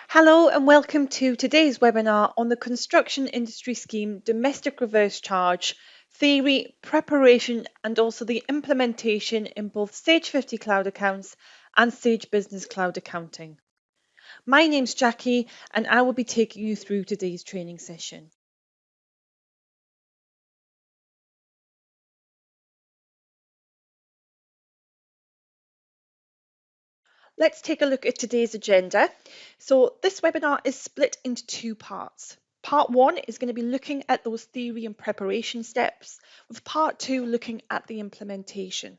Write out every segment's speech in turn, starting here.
Hello and welcome to today's webinar on the construction industry scheme domestic reverse charge theory, preparation and also the implementation in both Sage 50 Cloud Accounts and Sage Business Cloud Accounting. My name's Jackie and I will be taking you through today's training session. Let's take a look at today's agenda. So this webinar is split into two parts. Part one is going to be looking at those theory and preparation steps, with part two looking at the implementation.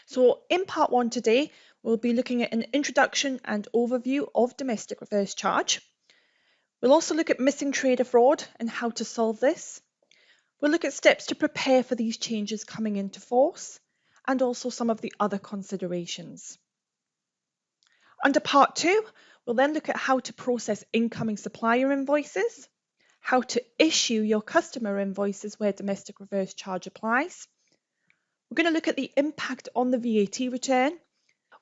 So in part one today, we'll be looking at an introduction and overview of domestic reverse charge. We'll also look at missing trader fraud and how to solve this. We'll look at steps to prepare for these changes coming into force and also some of the other considerations. Under part two, we'll then look at how to process incoming supplier invoices, how to issue your customer invoices where domestic reverse charge applies. We're going to look at the impact on the VAT return.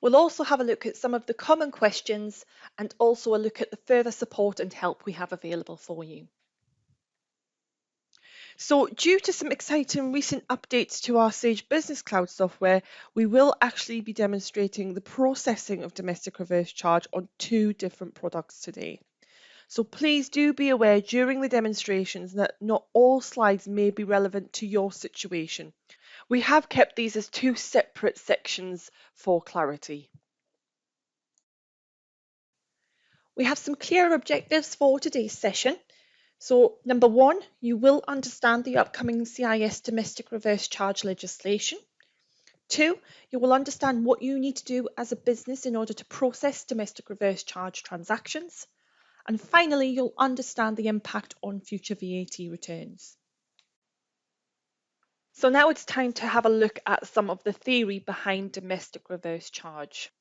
We'll also have a look at some of the common questions and also a look at the further support and help we have available for you. So due to some exciting recent updates to our Sage Business Cloud software, we will actually be demonstrating the processing of domestic reverse charge on two different products today. So please do be aware during the demonstrations that not all slides may be relevant to your situation. We have kept these as two separate sections for clarity. We have some clear objectives for today's session. So number one, you will understand the upcoming CIS domestic reverse charge legislation. Two, you will understand what you need to do as a business in order to process domestic reverse charge transactions. And finally, you'll understand the impact on future VAT returns. So now it's time to have a look at some of the theory behind domestic reverse charge.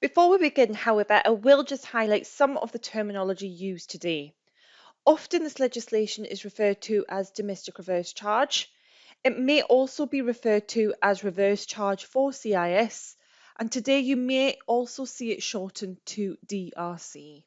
Before we begin, however, I will just highlight some of the terminology used today. Often this legislation is referred to as domestic reverse charge. It may also be referred to as reverse charge for CIS, and today you may also see it shortened to DRC.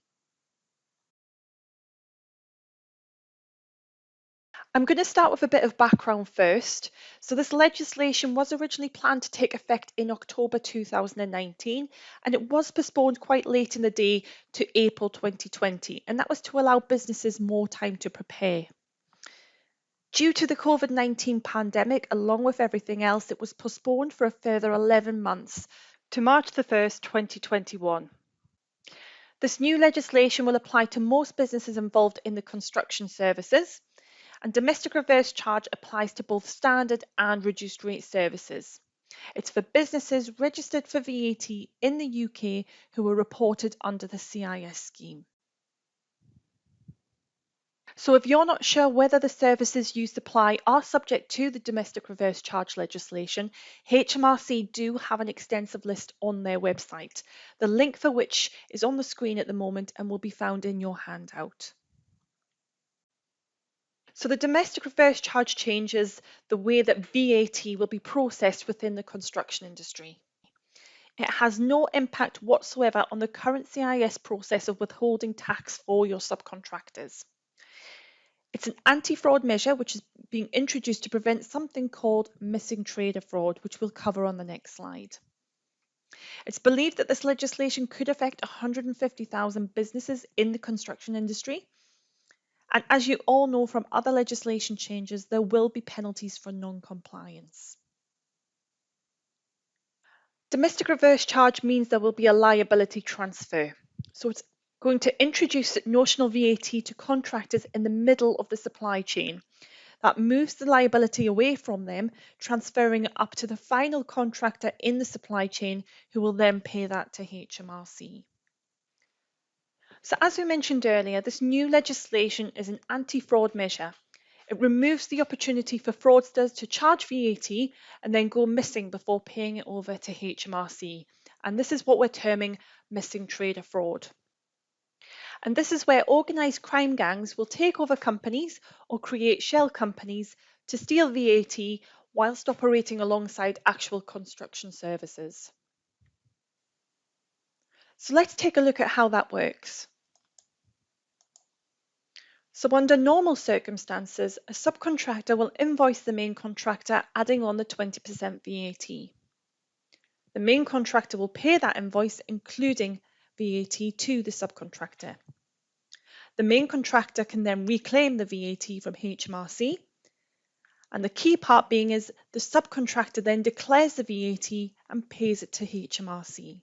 I'm going to start with a bit of background first. So this legislation was originally planned to take effect in October 2019, and it was postponed quite late in the day to April 2020, and that was to allow businesses more time to prepare. Due to the COVID-19 pandemic, along with everything else, it was postponed for a further 11 months to March the 1st, 2021. This new legislation will apply to most businesses involved in the construction services, and domestic reverse charge applies to both standard and reduced rate services. It's for businesses registered for VAT in the UK who are reported under the CIS scheme. So if you're not sure whether the services you supply are subject to the domestic reverse charge legislation, HMRC do have an extensive list on their website, the link for which is on the screen at the moment and will be found in your handout. So the domestic reverse charge changes the way that VAT will be processed within the construction industry. It has no impact whatsoever on the current CIS process of withholding tax for your subcontractors. It's an anti-fraud measure which is being introduced to prevent something called missing trader fraud, which we'll cover on the next slide. It's believed that this legislation could affect 150,000 businesses in the construction industry. And as you all know from other legislation changes, there will be penalties for non-compliance. Domestic reverse charge means there will be a liability transfer. So it's going to introduce notional VAT to contractors in the middle of the supply chain. That moves the liability away from them, transferring it up to the final contractor in the supply chain who will then pay that to HMRC. So as we mentioned earlier, this new legislation is an anti-fraud measure. It removes the opportunity for fraudsters to charge VAT and then go missing before paying it over to HMRC. And this is what we're terming missing trader fraud. And this is where organised crime gangs will take over companies or create shell companies to steal VAT whilst operating alongside actual construction services. So let's take a look at how that works. So under normal circumstances, a subcontractor will invoice the main contractor adding on the 20% VAT. The main contractor will pay that invoice including VAT to the subcontractor. The main contractor can then reclaim the VAT from HMRC, and the key part being is the subcontractor then declares the VAT and pays it to HMRC.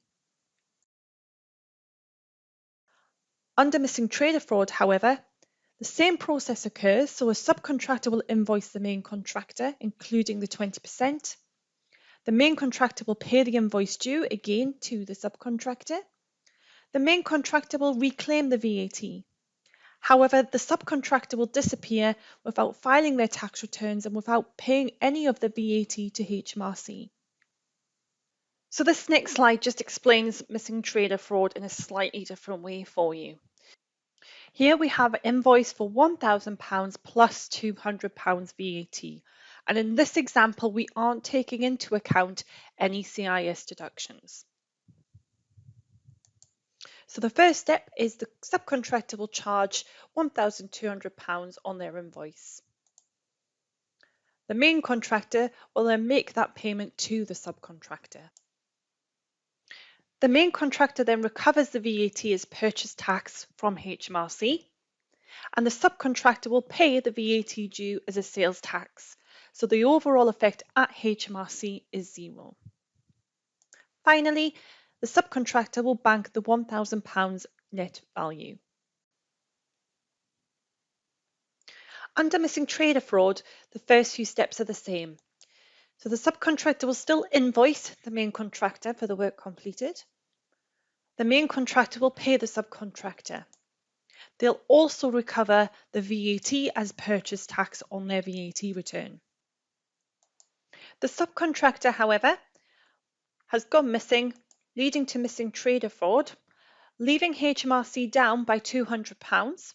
Under missing trader fraud, however, the same process occurs, so a subcontractor will invoice the main contractor, including the 20%. The main contractor will pay the invoice due again to the subcontractor. The main contractor will reclaim the VAT. However, the subcontractor will disappear without filing their tax returns and without paying any of the VAT to HMRC. So this next slide just explains missing trader fraud in a slightly different way for you. Here we have an invoice for £1,000 plus £200 VAT. And in this example, we aren't taking into account any CIS deductions. So the first step is the subcontractor will charge £1,200 on their invoice. The main contractor will then make that payment to the subcontractor. The main contractor then recovers the VAT as purchase tax from HMRC, and the subcontractor will pay the VAT due as a sales tax. So the overall effect at HMRC is zero. Finally, the subcontractor will bank the £1,000 net value. Under missing trader fraud, the first few steps are the same. So the subcontractor will still invoice the main contractor for the work completed. The main contractor will pay the subcontractor. They'll also recover the VAT as purchase tax on their VAT return. The subcontractor, however, has gone missing, leading to missing trader fraud, leaving HMRC down by £200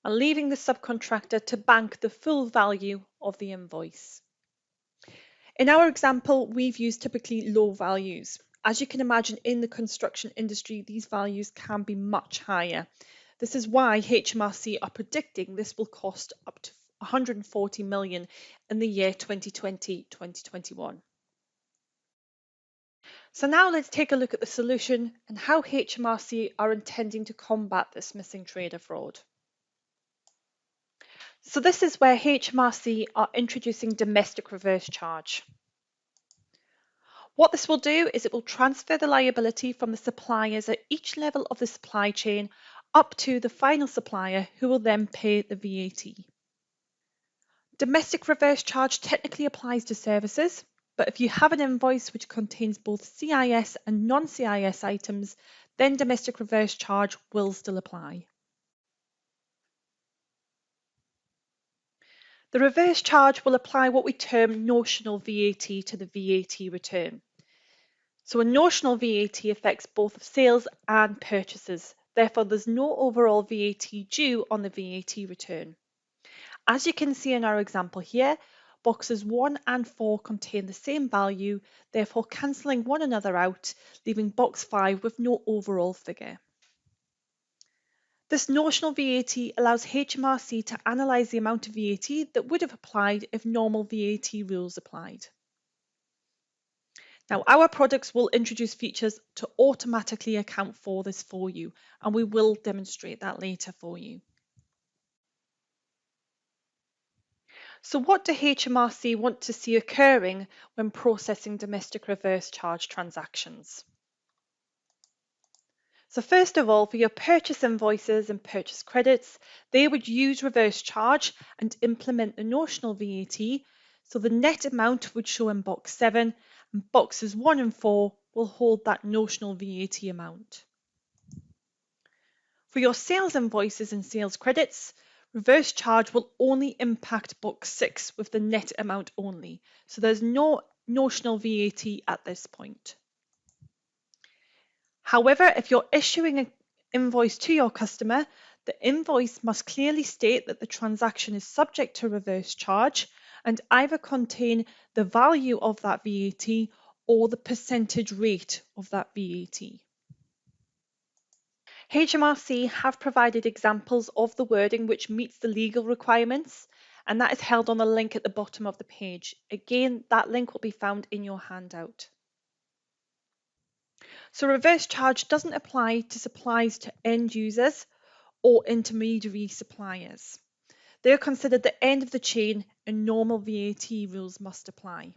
and leaving the subcontractor to bank the full value of the invoice. In our example, we've used typically low values. As you can imagine, in the construction industry, these values can be much higher. This is why HMRC are predicting this will cost up to 140 million in the year 2020-2021. So now let's take a look at the solution and how HMRC are intending to combat this missing trader fraud. So this is where HMRC are introducing domestic reverse charge. What this will do is it will transfer the liability from the suppliers at each level of the supply chain up to the final supplier, who will then pay the VAT. Domestic reverse charge technically applies to services, but if you have an invoice which contains both CIS and non-CIS items, then domestic reverse charge will still apply. The reverse charge will apply what we term notional VAT to the VAT return. So a notional VAT affects both sales and purchases. Therefore, there's no overall VAT due on the VAT return. As you can see in our example here, boxes 1 and 4 contain the same value, therefore cancelling one another out, leaving box 5 with no overall figure. This notional VAT allows HMRC to analyse the amount of VAT that would have applied if normal VAT rules applied. Now, our products will introduce features to automatically account for this for you, and we will demonstrate that later for you. So what do HMRC want to see occurring when processing domestic reverse charge transactions? So first of all, for your purchase invoices and purchase credits, they would use reverse charge and implement the notional VAT, so the net amount would show in box 7, and boxes 1 and 4 will hold that notional VAT amount. For your sales invoices and sales credits, reverse charge will only impact box 6 with the net amount only, so there's no notional VAT at this point. However, if you're issuing an invoice to your customer, the invoice must clearly state that the transaction is subject to reverse charge and either contain the value of that VAT or the percentage rate of that VAT. HMRC have provided examples of the wording which meets the legal requirements, and that is held on the link at the bottom of the page. Again, that link will be found in your handout. So reverse charge doesn't apply to supplies to end users or intermediary suppliers. They are considered the end of the chain and normal VAT rules must apply.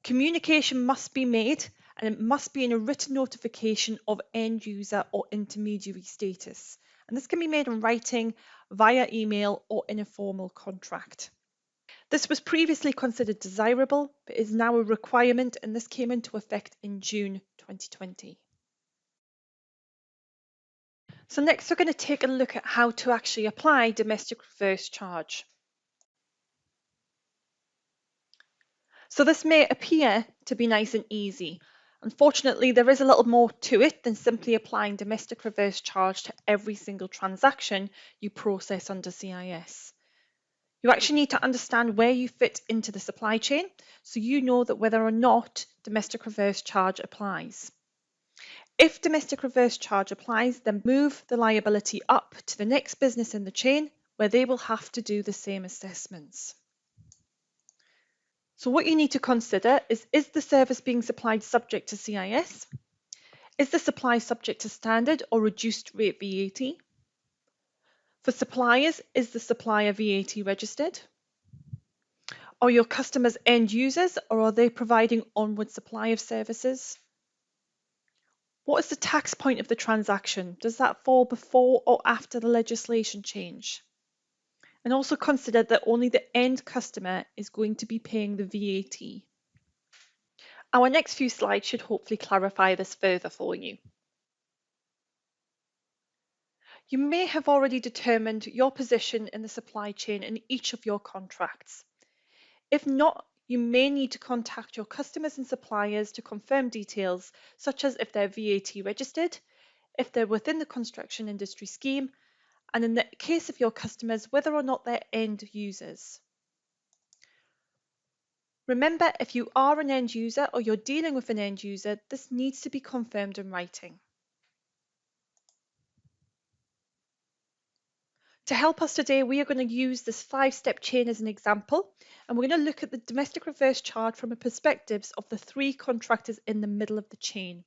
Communication must be made and it must be in a written notification of end user or intermediary status. And this can be made in writing, via email, or in a formal contract. This was previously considered desirable, but is now a requirement, and this came into effect in June 2020. So next we're going to take a look at how to actually apply domestic reverse charge. So this may appear to be nice and easy. Unfortunately, there is a little more to it than simply applying domestic reverse charge to every single transaction you process under CIS. You actually need to understand where you fit into the supply chain so you know that whether or not domestic reverse charge applies. If domestic reverse charge applies, then move the liability up to the next business in the chain where they will have to do the same assessments. So what you need to consider is the service being supplied subject to CIS? Is the supply subject to standard or reduced rate VAT? For suppliers, is the supplier VAT registered? Are your customers end users or are they providing onward supply of services? What is the tax point of the transaction? Does that fall before or after the legislation change? And also consider that only the end customer is going to be paying the VAT. Our next few slides should hopefully clarify this further for you. You may have already determined your position in the supply chain in each of your contracts. If not, you may need to contact your customers and suppliers to confirm details, such as if they're VAT registered, if they're within the construction industry scheme, and in the case of your customers, whether or not they're end users. Remember, if you are an end user or you're dealing with an end user, this needs to be confirmed in writing. To help us today, we are going to use this 5-step chain as an example, and we're going to look at the domestic reverse charge from a perspective of the 3 contractors in the middle of the chain.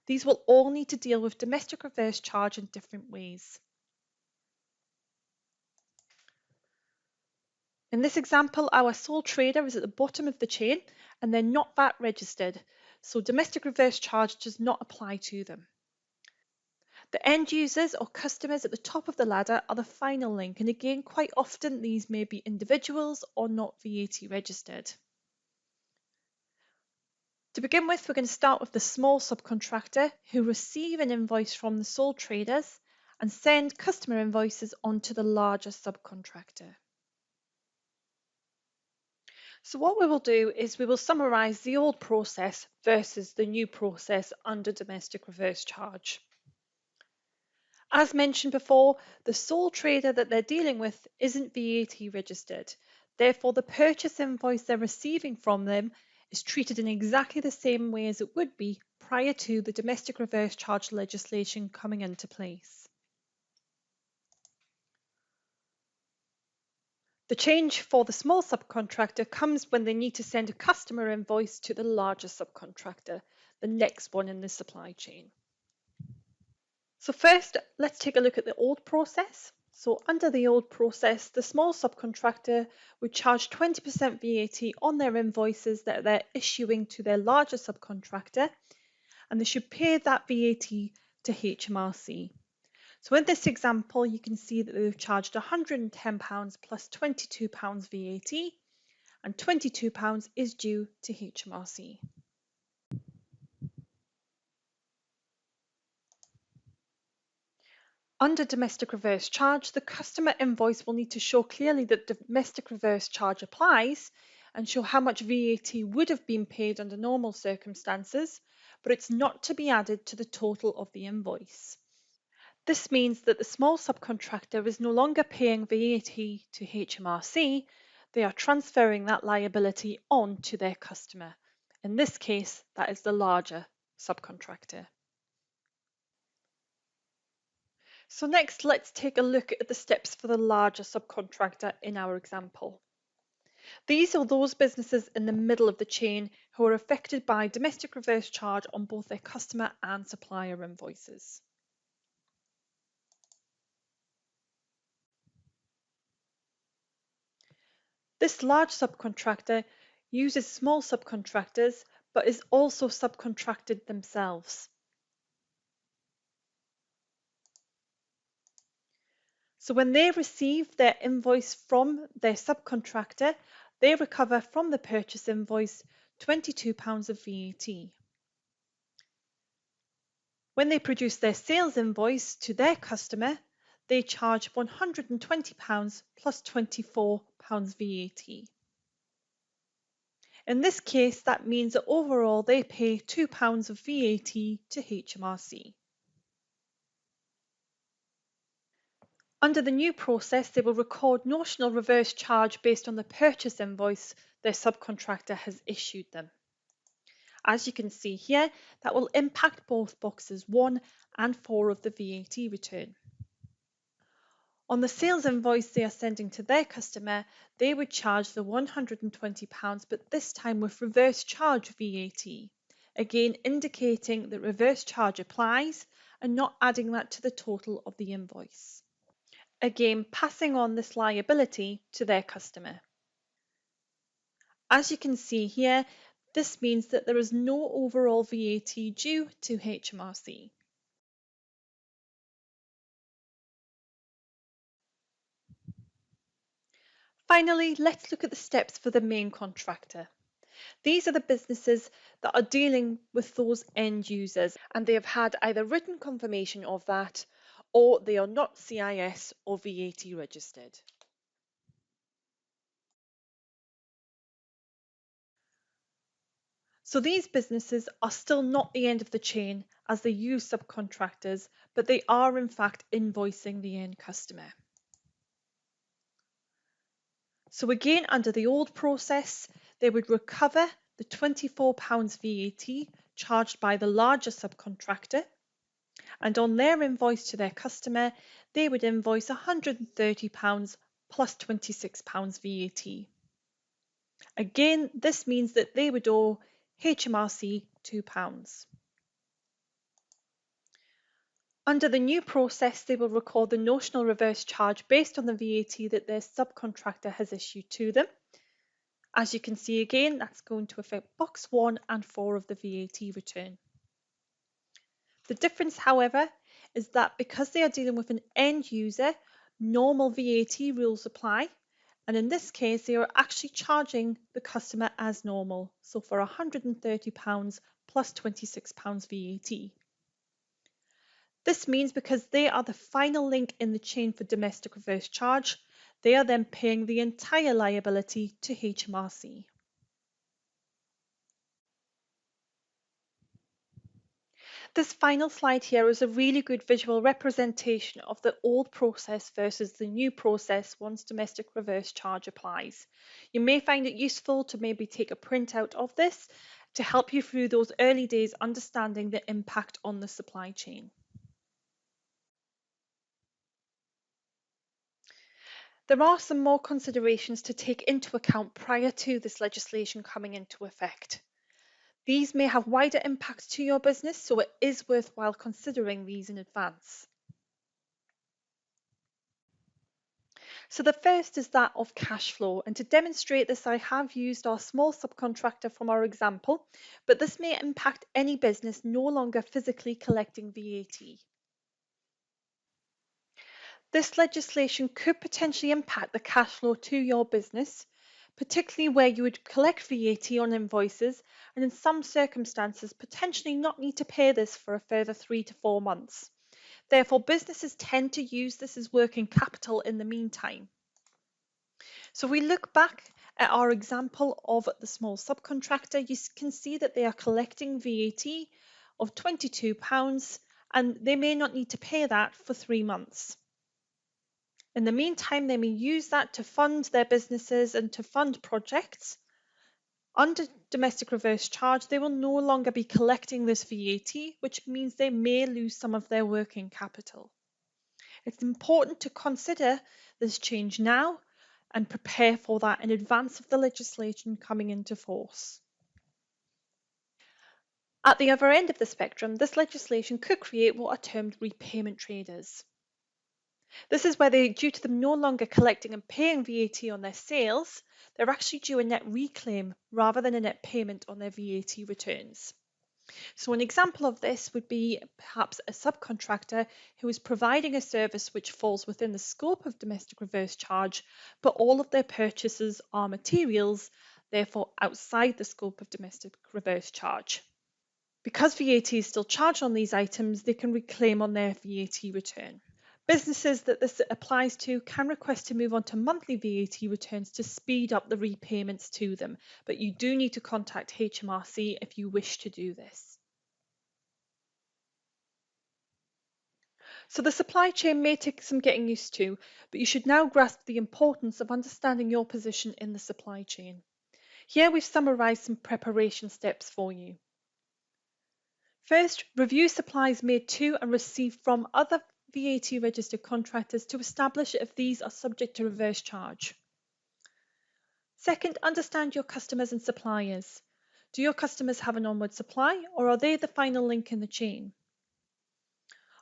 These will all need to deal with domestic reverse charge in different ways. In this example, our sole trader is at the bottom of the chain and they're not VAT registered, so domestic reverse charge does not apply to them. The end users or customers at the top of the ladder are the final link, and again, quite often these may be individuals or not VAT registered. To begin with, we're going to start with the small subcontractor who receive an invoice from the sole traders and send customer invoices on to the larger subcontractor. So what we will do is we will summarise the old process versus the new process under domestic reverse charge. As mentioned before, the sole trader that they're dealing with isn't VAT registered. Therefore, the purchase invoice they're receiving from them is treated in exactly the same way as it would be prior to the domestic reverse charge legislation coming into place. The change for the small subcontractor comes when they need to send a customer invoice to the larger subcontractor, the next one in the supply chain. So first, let's take a look at the old process. So under the old process, the small subcontractor would charge 20% VAT on their invoices that they're issuing to their larger subcontractor, and they should pay that VAT to HMRC. So in this example, you can see that they've charged £110 plus £22 VAT, and £22 is due to HMRC. Under domestic reverse charge, the customer invoice will need to show clearly that domestic reverse charge applies and show how much VAT would have been paid under normal circumstances, but it's not to be added to the total of the invoice. This means that the small subcontractor is no longer paying VAT to HMRC, they are transferring that liability on to their customer. In this case, that is the larger subcontractor. So next, let's take a look at the steps for the larger subcontractor in our example. These are those businesses in the middle of the chain who are affected by domestic reverse charge on both their customer and supplier invoices. This large subcontractor uses small subcontractors but is also subcontracted themselves. So when they receive their invoice from their subcontractor, they recover from the purchase invoice £22 of VAT. When they produce their sales invoice to their customer, they charge £120 plus £24 VAT. In this case, that means that overall they pay £2 of VAT to HMRC. Under the new process, they will record notional reverse charge based on the purchase invoice their subcontractor has issued them. As you can see here, that will impact both boxes 1 and 4 of the VAT return. On the sales invoice they are sending to their customer, they would charge the £120, but this time with reverse charge VAT, again indicating that reverse charge applies and not adding that to the total of the invoice. Again, passing on this liability to their customer. As you can see here, this means that there is no overall VAT due to HMRC. Finally, let's look at the steps for the main contractor. These are the businesses that are dealing with those end users and they have had either written confirmation of that or they are not CIS or VAT registered. So these businesses are still not the end of the chain as they use subcontractors, but they are in fact invoicing the end customer. So again, under the old process, they would recover the £24 VAT charged by the larger subcontractor, and on their invoice to their customer, they would invoice £130 plus £26 VAT. Again, this means that they would owe HMRC £2. Under the new process, they will record the notional reverse charge based on the VAT that their subcontractor has issued to them. As you can see again, that's going to affect box 1 and 4 of the VAT return. The difference, however, is that because they are dealing with an end user, normal VAT rules apply. And in this case, they are actually charging the customer as normal. So for £130 plus £26 VAT. This means because they are the final link in the chain for domestic reverse charge, they are then paying the entire liability to HMRC. This final slide here is a really good visual representation of the old process versus the new process once domestic reverse charge applies. You may find it useful to maybe take a printout of this to help you through those early days understanding the impact on the supply chain. There are some more considerations to take into account prior to this legislation coming into effect. These may have wider impacts to your business, so it is worthwhile considering these in advance. So the first is that of cash flow, and to demonstrate this I have used our small subcontractor from our example, but this may impact any business no longer physically collecting VAT. This legislation could potentially impact the cash flow to your business, particularly where you would collect VAT on invoices and in some circumstances potentially not need to pay this for a further 3 to 4 months. Therefore, businesses tend to use this as working capital in the meantime. So we look back at our example of the small subcontractor, you can see that they are collecting VAT of £22 and they may not need to pay that for 3 months. In the meantime, they may use that to fund their businesses and to fund projects. Under domestic reverse charge, they will no longer be collecting this VAT, which means they may lose some of their working capital. It's important to consider this change now and prepare for that in advance of the legislation coming into force. At the other end of the spectrum, this legislation could create what are termed repayment traders. This is where due to them no longer collecting and paying VAT on their sales, they're actually due a net reclaim rather than a net payment on their VAT returns. So an example of this would be perhaps a subcontractor who is providing a service which falls within the scope of domestic reverse charge, but all of their purchases are materials, therefore outside the scope of domestic reverse charge. Because VAT is still charged on these items, they can reclaim on their VAT return. Businesses that this applies to can request to move on to monthly VAT returns to speed up the repayments to them, but you do need to contact HMRC if you wish to do this. So the supply chain may take some getting used to, but you should now grasp the importance of understanding your position in the supply chain. Here we've summarised some preparation steps for you. First, review supplies made to and received from other VAT registered contractors to establish if these are subject to reverse charge. Second, understand your customers and suppliers. Do your customers have an onward supply, or are they the final link in the chain?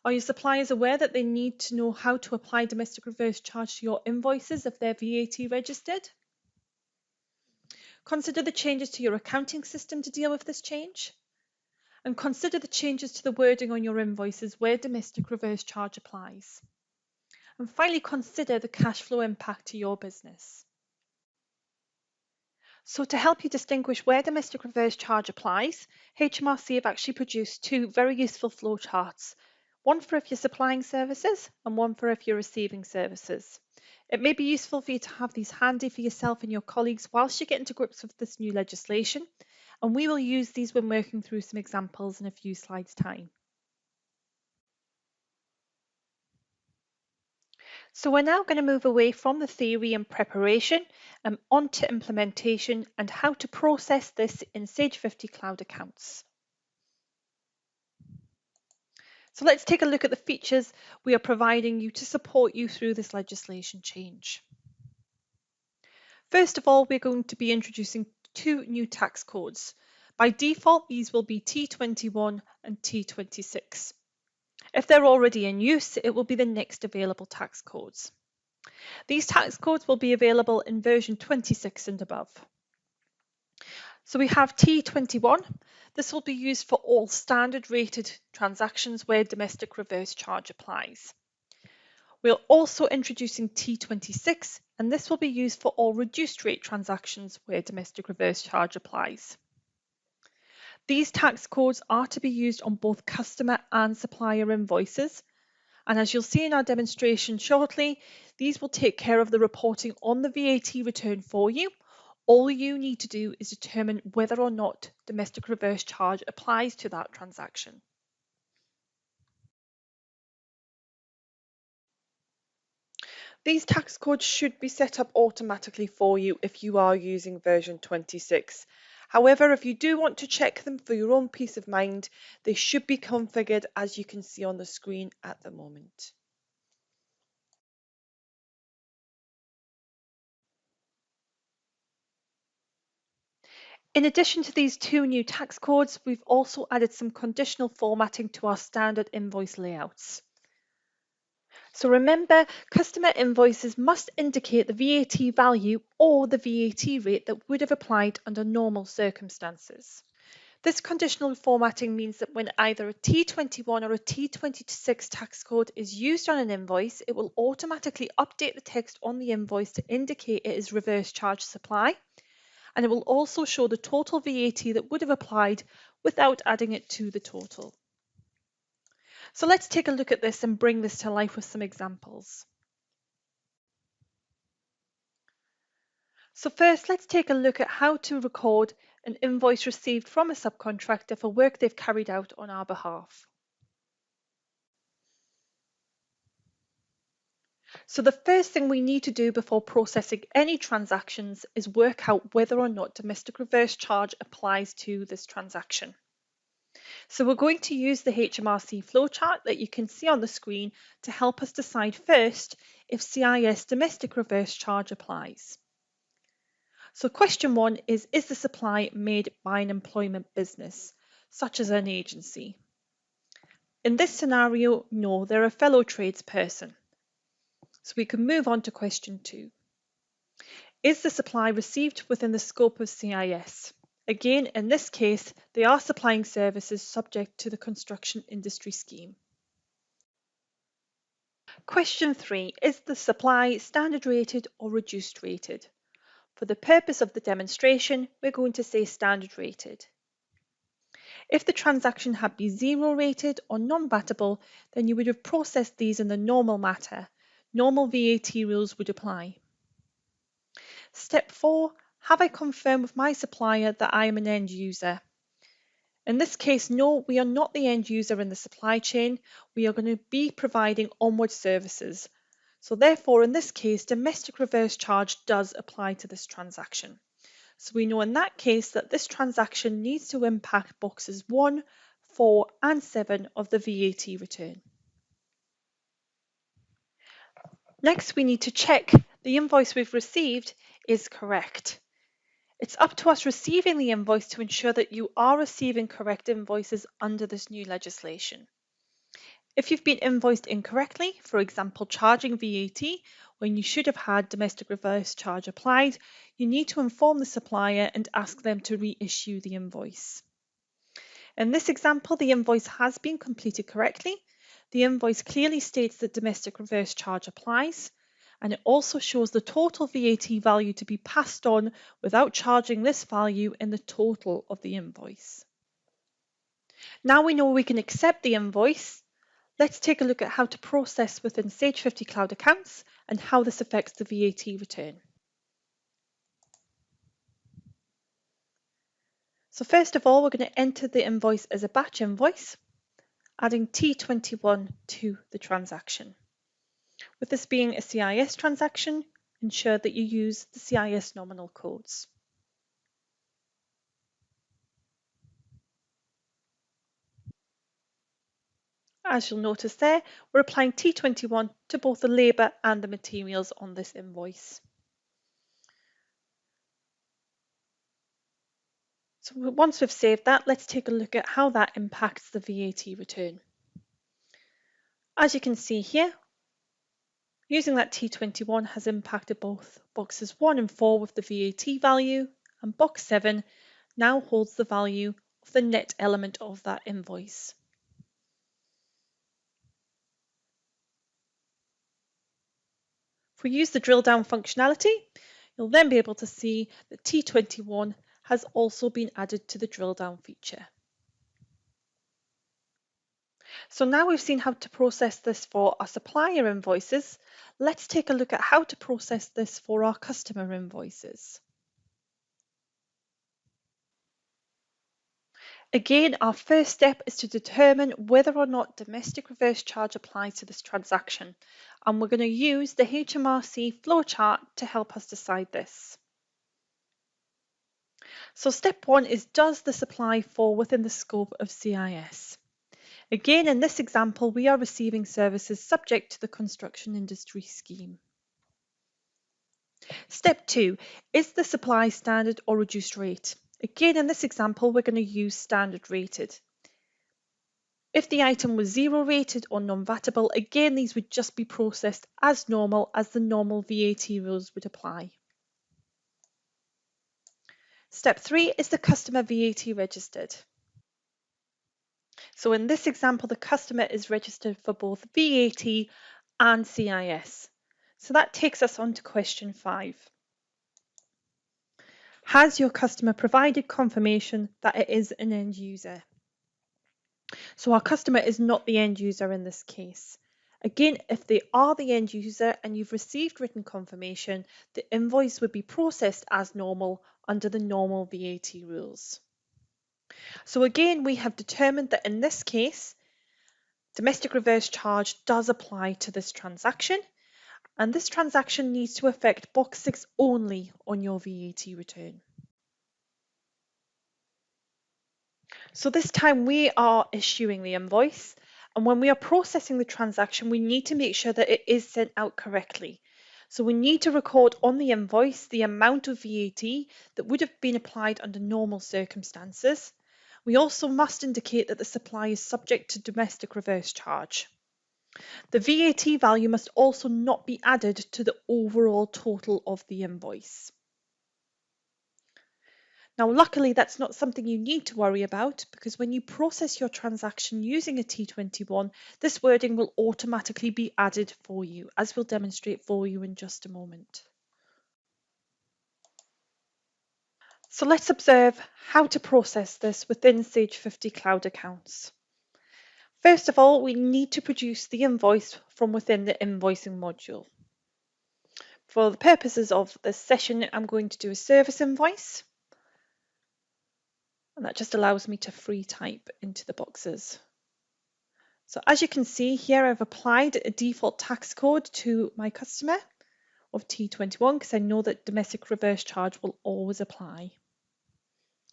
Are your suppliers aware that they need to know how to apply domestic reverse charge to your invoices if they're VAT registered? Consider the changes to your accounting system to deal with this change. And consider the changes to the wording on your invoices where domestic reverse charge applies. And finally, consider the cash flow impact to your business. So to help you distinguish where domestic reverse charge applies, HMRC have actually produced two very useful flow charts, one for if you're supplying services and one for if you're receiving services. It may be useful for you to have these handy for yourself and your colleagues whilst you get into grips with this new legislation, and we will use these when working through some examples in a few slides' time. So we're now going to move away from the theory and preparation on to implementation and how to process this in Sage 50 Cloud accounts. So let's take a look at the features we are providing you to support you through this legislation change. First of all, we're going to be introducing two new tax codes. By default, these will be T21 and T26. If they're already in use, it will be the next available tax codes. These tax codes will be available in version 26 and above. So we have T21. This will be used for all standard rated transactions where domestic reverse charge applies. We're also introducing T26, and this will be used for all reduced rate transactions where domestic reverse charge applies. These tax codes are to be used on both customer and supplier invoices, and as you'll see in our demonstration shortly, these will take care of the reporting on the VAT return for you. All you need to do is determine whether or not domestic reverse charge applies to that transaction. These tax codes should be set up automatically for you if you are using version 26. However, if you do want to check them for your own peace of mind, they should be configured as you can see on the screen at the moment. In addition to these two new tax codes, we've also added some conditional formatting to our standard invoice layouts. So remember, customer invoices must indicate the VAT value or the VAT rate that would have applied under normal circumstances. This conditional formatting means that when either a T21 or a T26 tax code is used on an invoice, it will automatically update the text on the invoice to indicate it is reverse charge supply, and it will also show the total VAT that would have applied without adding it to the total. So let's take a look at this and bring this to life with some examples. So first, let's take a look at how to record an invoice received from a subcontractor for work they've carried out on our behalf. So the first thing we need to do before processing any transactions is work out whether or not domestic reverse charge applies to this transaction. So we're going to use the HMRC flowchart that you can see on the screen to help us decide first if CIS domestic reverse charge applies. So question 1 is the supply made by an employment business, such as an agency? In this scenario, no, they're a fellow tradesperson. So we can move on to question 2. Is the supply received within the scope of CIS? Again, in this case, they are supplying services subject to the construction industry scheme. Question 3. Is the supply standard rated or reduced rated? For the purpose of the demonstration, we're going to say standard rated. If the transaction had been zero rated or non-vatable, then you would have processed these in the normal manner. Normal VAT rules would apply. Step 4. Have I confirmed with my supplier that I am an end user? In this case, no, we are not the end user in the supply chain. We are going to be providing onward services. So therefore, in this case, domestic reverse charge does apply to this transaction. So we know in that case that this transaction needs to impact boxes 1, 4 and 7 of the VAT return. Next, we need to check the invoice we've received is correct. It's up to us receiving the invoice to ensure that you are receiving correct invoices under this new legislation. If you've been invoiced incorrectly, for example, charging VAT when you should have had domestic reverse charge applied, you need to inform the supplier and ask them to reissue the invoice. In this example, the invoice has been completed correctly. The invoice clearly states that domestic reverse charge applies, and it also shows the total VAT value to be passed on without charging this value in the total of the invoice. Now we know we can accept the invoice. Let's take a look at how to process within Sage 50 Cloud Accounts and how this affects the VAT return. So first of all, we're going to enter the invoice as a batch invoice, adding T21 to the transaction. With this being a CIS transaction, ensure that you use the CIS nominal codes. As you'll notice there, we're applying T21 to both the labour and the materials on this invoice. So once we've saved that, let's take a look at how that impacts the VAT return. As you can see here, using that T21 has impacted both boxes 1 and 4 with the VAT value, and box 7 now holds the value of the net element of that invoice. If we use the drill down functionality, you'll then be able to see that T21 has also been added to the drill down feature. So now we've seen how to process this for our supplier invoices, let's take a look at how to process this for our customer invoices. Again, our first step is to determine whether or not domestic reverse charge applies to this transaction, and we're going to use the HMRC flowchart to help us decide this. So step 1 is, does the supply fall within the scope of CIS? Again, in this example, we are receiving services subject to the construction industry scheme. Step 2, is the supply standard or reduced rate? Again, in this example, we're going to use standard rated. If the item was zero rated or non-vatable, again, these would just be processed as normal as the normal VAT rules would apply. Step 3, is the customer VAT registered? So in this example, the customer is registered for both VAT and CIS. So that takes us on to question 5. Has your customer provided confirmation that it is an end user? So our customer is not the end user in this case. Again, if they are the end user and you've received written confirmation, the invoice would be processed as normal under the normal VAT rules. So again, we have determined that in this case, domestic reverse charge does apply to this transaction, And this transaction needs to affect box 6 only on your VAT return. So this time we are issuing the invoice, and when we are processing the transaction, we need to make sure that it is sent out correctly. So we need to record on the invoice the amount of VAT that would have been applied under normal circumstances. We also must indicate that the supply is subject to domestic reverse charge. The VAT value must also not be added to the overall total of the invoice. Now, luckily, that's not something you need to worry about, because when you process your transaction using a T21, this wording will automatically be added for you, as we'll demonstrate for you in just a moment. So let's observe how to process this within Sage 50 Cloud Accounts. First of all, we need to produce the invoice from within the invoicing module. For the purposes of this session, I'm going to do a service invoice. And that just allows me to free type into the boxes. So as you can see here, I've applied a default tax code to my customer of T21 because I know that domestic reverse charge will always apply.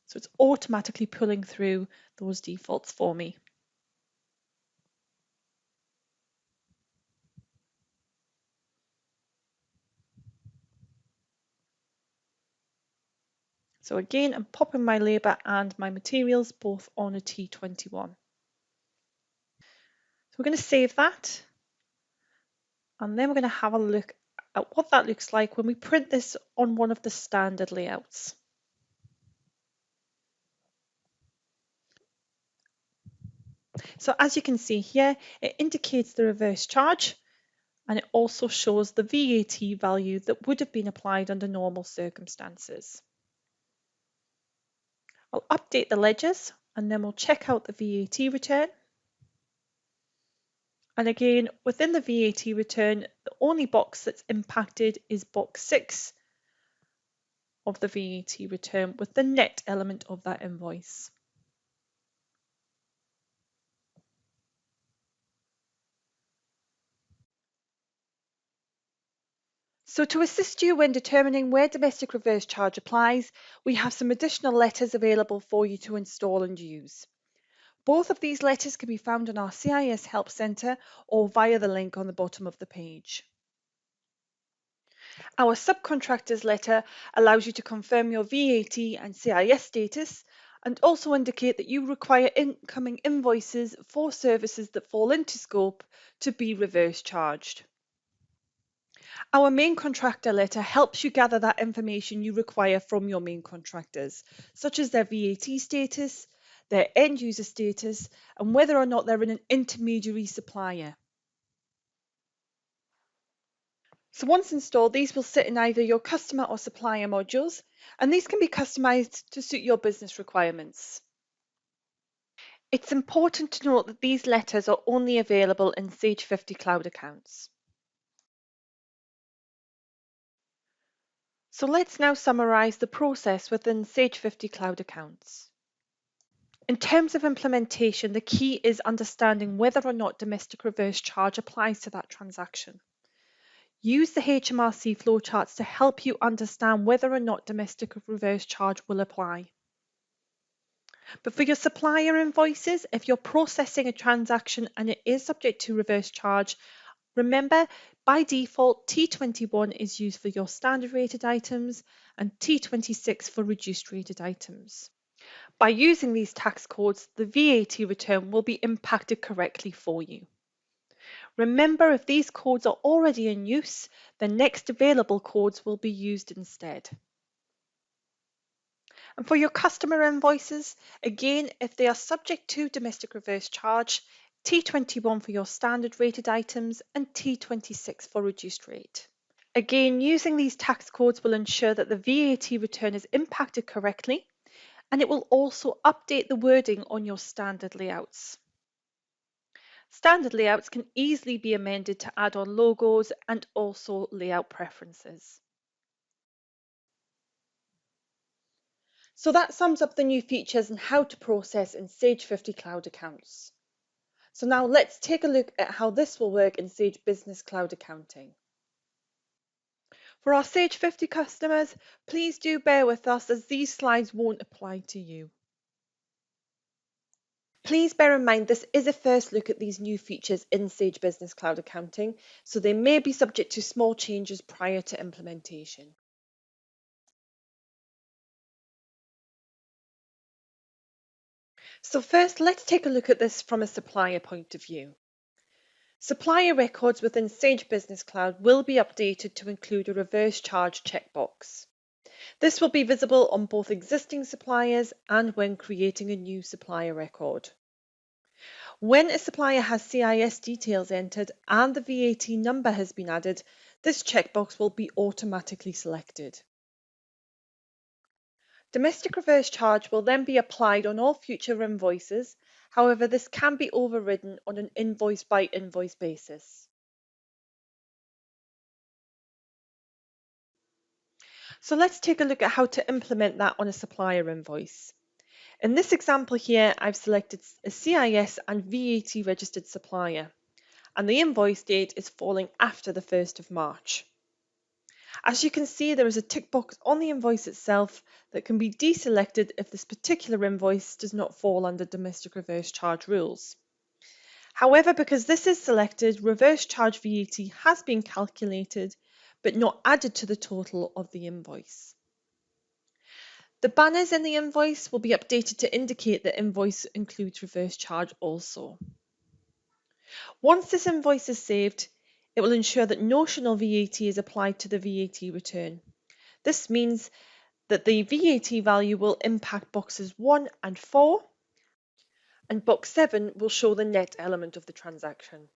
So it's automatically pulling through those defaults for me. So again, I'm popping my labour and my materials both on a T21. So we're going to save that, and then we're going to have a look at what that looks like when we print this on one of the standard layouts. So as you can see here, it indicates the reverse charge, and it also shows the VAT value that would have been applied under normal circumstances. I'll update the ledgers, and then we'll check out the VAT return. And again, within the VAT return, the only box that's impacted is box 6 of the VAT return with the net element of that invoice. So to assist you when determining where domestic reverse charge applies, we have some additional letters available for you to install and use. Both of these letters can be found in our CIS Help Centre or via the link on the bottom of the page. Our subcontractors letter allows you to confirm your VAT and CIS status, and also indicate that you require incoming invoices for services that fall into scope to be reverse charged. Our main contractor letter helps you gather that information you require from your main contractors, such as their VAT status, their end user status, and whether or not they're in an intermediary supplier. So once installed, these will sit in either your customer or supplier modules, and these can be customized to suit your business requirements. It's important to note that these letters are only available in Sage 50 Cloud accounts. So let's now summarize the process within Sage 50 Cloud accounts. In terms of implementation, the key is understanding whether or not domestic reverse charge applies to that transaction. Use the HMRC flowcharts to help you understand whether or not domestic reverse charge will apply. But for your supplier invoices, if you're processing a transaction and it is subject to reverse charge, remember by default T21 is used for your standard rated items and T26 for reduced rated items. By using these tax codes, the VAT return will be impacted correctly for you. Remember, if these codes are already in use, the next available codes will be used instead. And for your customer invoices, again, if they are subject to domestic reverse charge, T21 for your standard rated items and T26 for reduced rate. Again, using these tax codes will ensure that the VAT return is impacted correctly, and it will also update the wording on your standard layouts. Standard layouts can easily be amended to add on logos and also layout preferences. So that sums up the new features and how to process in Sage 50 Cloud accounts. So now let's take a look at how this will work in Sage Business Cloud Accounting. For our Sage 50 customers, please do bear with us as these slides won't apply to you. Please bear in mind this is a first look at these new features in Sage Business Cloud Accounting, so they may be subject to small changes prior to implementation. So first, let's take a look at this from a supplier point of view. Supplier records within Sage Business Cloud will be updated to include a reverse charge checkbox. This will be visible on both existing suppliers and when creating a new supplier record. When a supplier has CIS details entered and the VAT number has been added, this checkbox will be automatically selected. Domestic reverse charge will then be applied on all future invoices. However, this can be overridden on an invoice by invoice basis. So let's take a look at how to implement that on a supplier invoice. In this example here, I've selected a CIS and VAT registered supplier, and the invoice date is falling after the 1st of March. As you can see, there is a tick box on the invoice itself that can be deselected if this particular invoice does not fall under domestic reverse charge rules. However, because this is selected, reverse charge VAT has been calculated but not added to the total of the invoice. The banners in the invoice will be updated to indicate the invoice includes reverse charge also. Once this invoice is saved, it will ensure that notional VAT is applied to the VAT return. This means that the VAT value will impact boxes 1 and 4, and box 7 will show the net element of the transaction.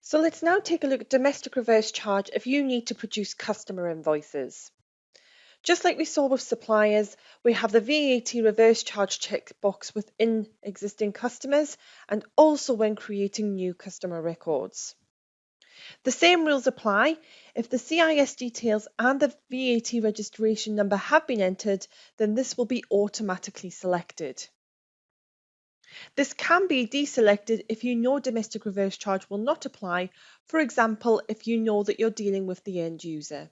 So let's now take a look at domestic reverse charge if you need to produce customer invoices. Just like we saw with suppliers, we have the VAT reverse charge checkbox within existing customers and also when creating new customer records. The same rules apply. If the CIS details and the VAT registration number have been entered, then this will be automatically selected. This can be deselected if you know domestic reverse charge will not apply, for example, if you know that you're dealing with the end user.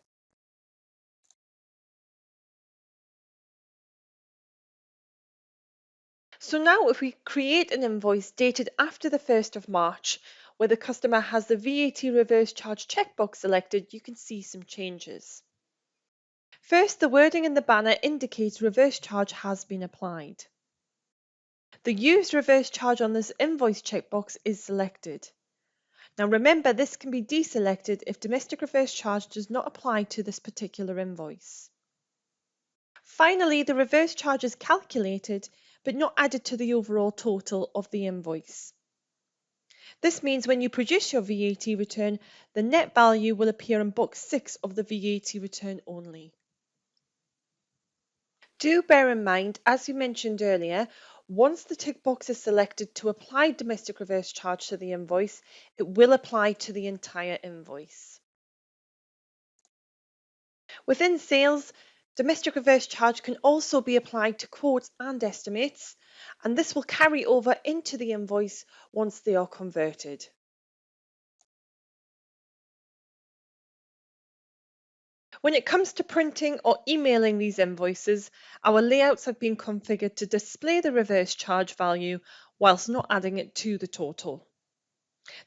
So now if we create an invoice dated after the 1st of March, where the customer has the VAT reverse charge checkbox selected, you can see some changes. First, the wording in the banner indicates reverse charge has been applied. The used reverse charge on this invoice checkbox is selected. Now remember, this can be deselected if domestic reverse charge does not apply to this particular invoice. Finally, the reverse charge is calculated but not added to the overall total of the invoice. This means when you produce your VAT return, the net value will appear in box 6 of the VAT return only. Do bear in mind, as we mentioned earlier, once the tick box is selected to apply domestic reverse charge to the invoice, it will apply to the entire invoice. Within sales, domestic reverse charge can also be applied to quotes and estimates, and this will carry over into the invoice once they are converted. When it comes to printing or emailing these invoices, our layouts have been configured to display the reverse charge value whilst not adding it to the total.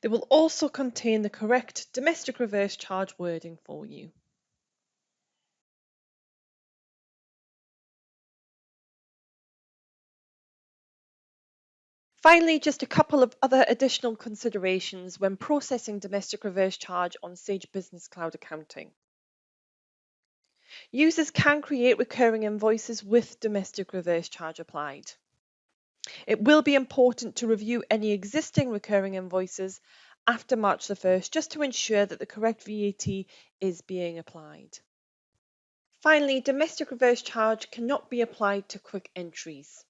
They will also contain the correct domestic reverse charge wording for you. Finally, just a couple of other additional considerations when processing domestic reverse charge on Sage Business Cloud Accounting. Users can create recurring invoices with domestic reverse charge applied. It will be important to review any existing recurring invoices after March the 1st just to ensure that the correct VAT is being applied. Finally, domestic reverse charge cannot be applied to quick entries.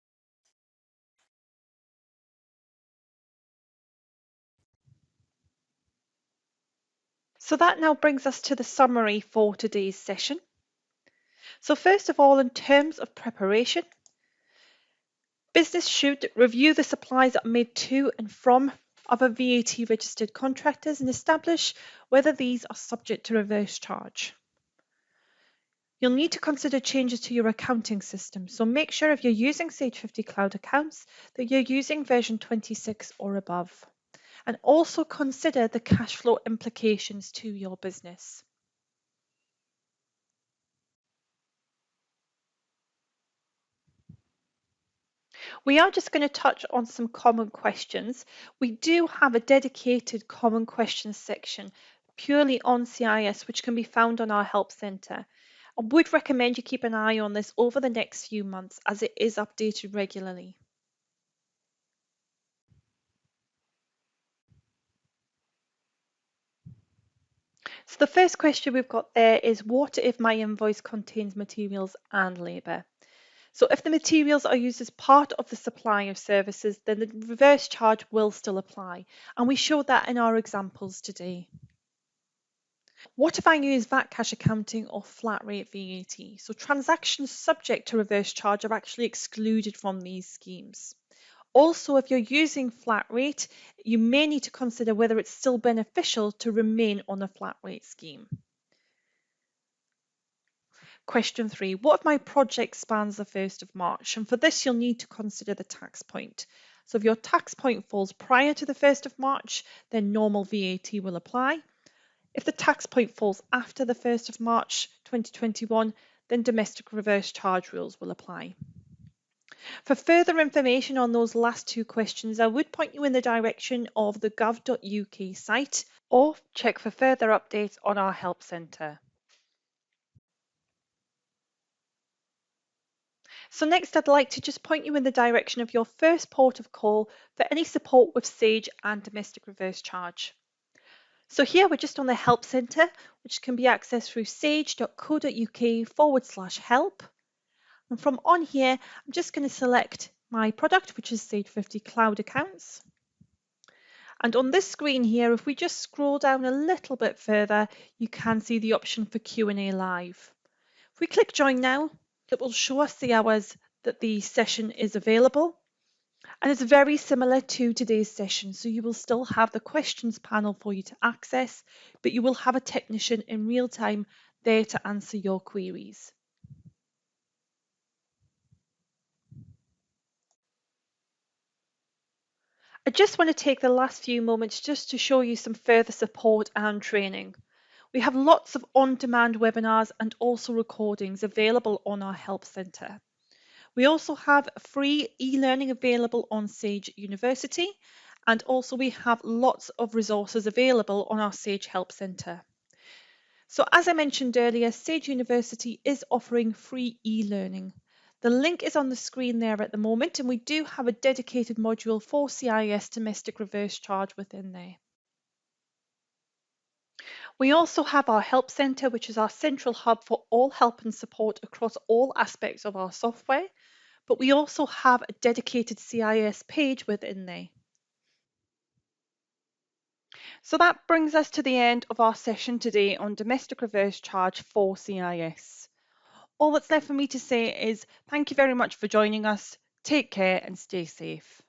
So that now brings us to the summary for today's session. So first of all, in terms of preparation, business should review the supplies that are made to and from of our VAT registered contractors and establish whether these are subject to reverse charge. You'll need to consider changes to your accounting system, so make sure if you're using Sage 50 Cloud accounts that you're using version 26 or above. And also consider the cash flow implications to your business. We are just going to touch on some common questions. We do have a dedicated common questions section purely on CIS, which can be found on our help centre. I would recommend you keep an eye on this over the next few months as it is updated regularly. So the first question we've got there is, what if my invoice contains materials and labour? So if the materials are used as part of the supply of services, then the reverse charge will still apply. And we showed that in our examples today. What if I use VAT cash accounting or flat rate VAT? So transactions subject to reverse charge are actually excluded from these schemes. Also, if you're using flat rate, you may need to consider whether it's still beneficial to remain on a flat rate scheme. Question 3, what if my project spans the 1st of March? And for this, you'll need to consider the tax point. So if your tax point falls prior to the 1st of March, then normal VAT will apply. If the tax point falls after the 1st of March 2021, then domestic reverse charge rules will apply. For further information on those last two questions, I would point you in the direction of the gov.uk site or check for further updates on our help centre. So next, I'd like to just point you in the direction of your first port of call for any support with Sage and domestic reverse charge. So here we're just on the Help Centre, which can be accessed through sage.co.uk/help. And from on here, I'm just going to select my product, which is Sage 50 Cloud Accounts. And on this screen here, if we just scroll down a little bit further, you can see the option for Q&A Live. If we click Join Now, it will show us the hours that the session is available. And it's very similar to today's session. So you will still have the questions panel for you to access, but you will have a technician in real time there to answer your queries. I just want to take the last few moments just to show you some further support and training. We have lots of on-demand webinars and also recordings available on our Help Centre. We also have free e-learning available on Sage University, and also we have lots of resources available on our Sage Help Centre. So as I mentioned earlier, Sage University is offering free e-learning. The link is on the screen there at the moment, and we do have a dedicated module for CIS domestic reverse charge within there. We also have our Help Centre, which is our central hub for all help and support across all aspects of our software. But we also have a dedicated CIS page within there. So that brings us to the end of our session today on domestic reverse charge for CIS. All that's left for me to say is thank you very much for joining us. Take care and stay safe.